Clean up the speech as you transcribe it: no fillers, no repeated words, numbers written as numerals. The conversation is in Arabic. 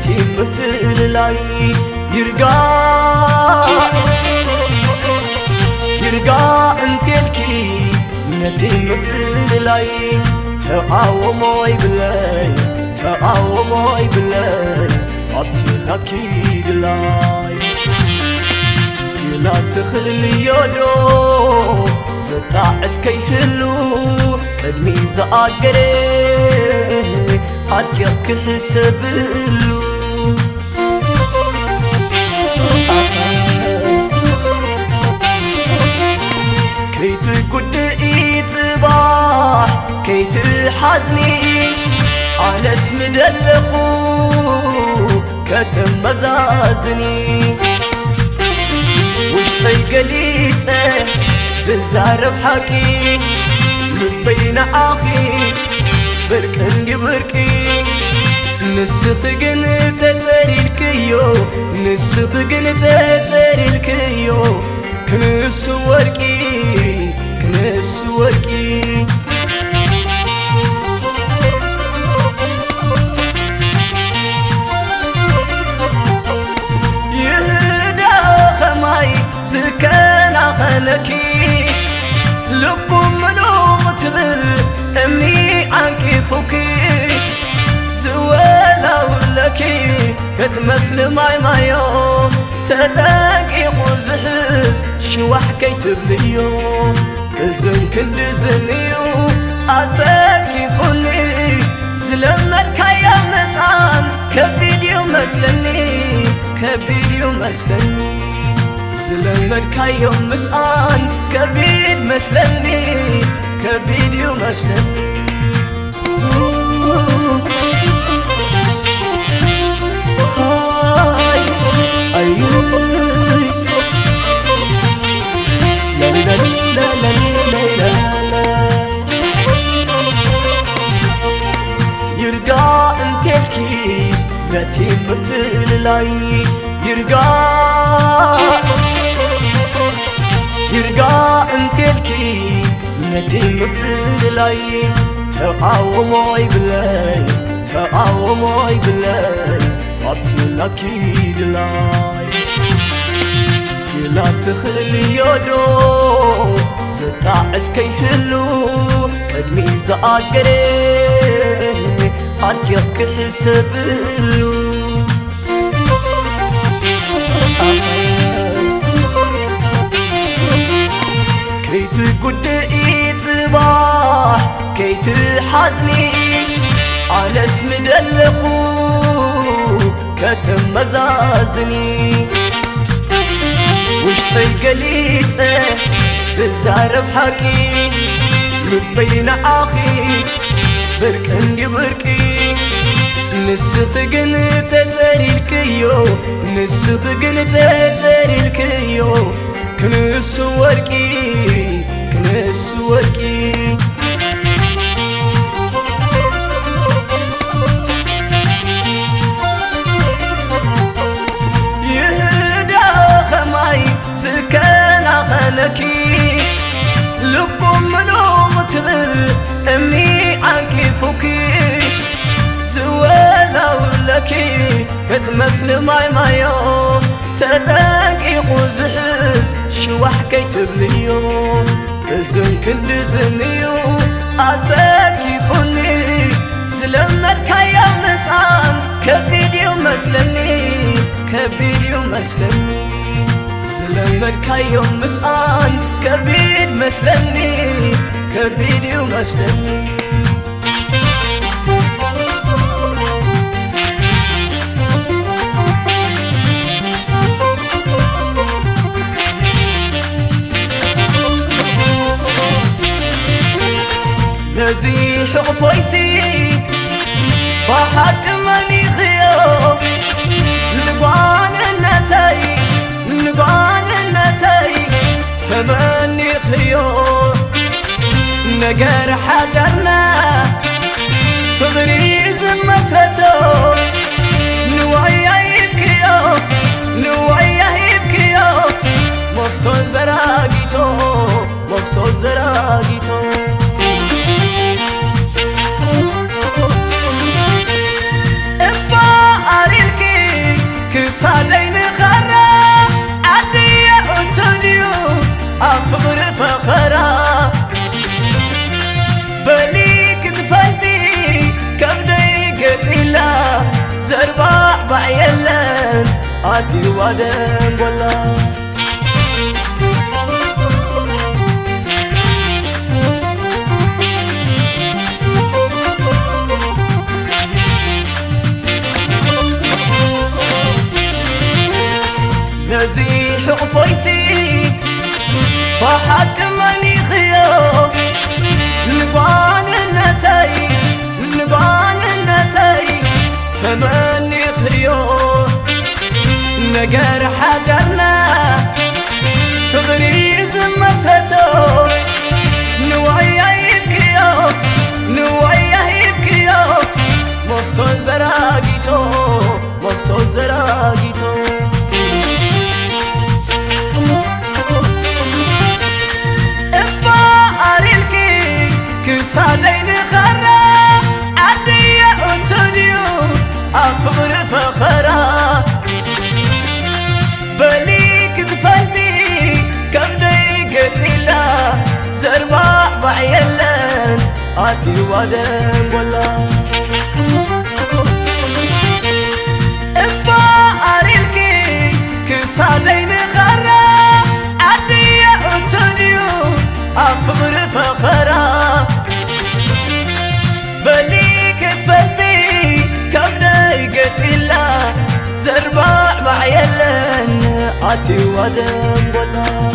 نتي مثل لاي يرقى انتلكي نتي مثل لاي تقاومي بلاي أبتي دلاي يلا تخل اليودو ستا اسكي هلو قدمي زاقري عدك كحسبلو كيت قدئي صباح كيت حزني على اسم دلقو كتم مزازني وشتي قليته ززارب حكي من بين آخي بركني بركي نسخقن تتريلكيو نسخقن تتريلكيو كنس وركي سكنا خلكي لبم ملوغ تبل امني عنكي فوكي زوالا ولكي كتمسل مايو تتاكي قزحز شوح كي تبليو ازن كل زنيو اساكي فني زلمت كايا مسان كبيديو مسلني زلمت كايو مسان كبيد يوم مسلني يرقى انتلكي نتي مثل لاي يرقى انتلكي نتي مثل لاي تقاومي بلاي أبتي نتكي دلاي يلا تخل اليودو ستا اسكي هلو قدمي زاقري عدك كحسبلو كيت قدئي صباح كيت حزني على اسم دلقو كتم مزازني وشتي قليته ززارب حكي من بين آخي بركني بركي نسخقن تتريلكيو كنس وركي يهدا خماي سكنا خلكي لبم ملوغ تبل امني عنكي فوكي زوالا ولكي كتمسل مايو تتاكي قزحز شوح كي تبليو ازن كل زنيو اساكي فني زلمت كايا مسان كبيديو مسلني زلمت كايا مسان كبيديو مسلني نزيح غفويسي فحق مني خيو نقوان النتاي تمني خيو نقر حدرنا تغريز مساتو نوعيه يبكيو مفتو زراقيتو إبا أريلك كسالين خرا عدي أنتونيو أفغر فخرا بليك دفلتي كبدي قتلا زرباع بعيلن آتي وادن والله نزيح قفويسي فحق مني خيو نبان النتاي تمني خيو نقر حدرنا تغريز مساتو نوعيه يبكيو مفتو زراقيتو كسالين خرا عدي أنتونيو أفغر فخرا بليك دفلتي كبدي قتلا زرباع بعيلن آتي وادن والله إبا أريلكي كسالين خرا عدي أنتونيو أفغر فخرا بليك تفلتي كبدي قتلا زرباع بعيلن آتي ودم والله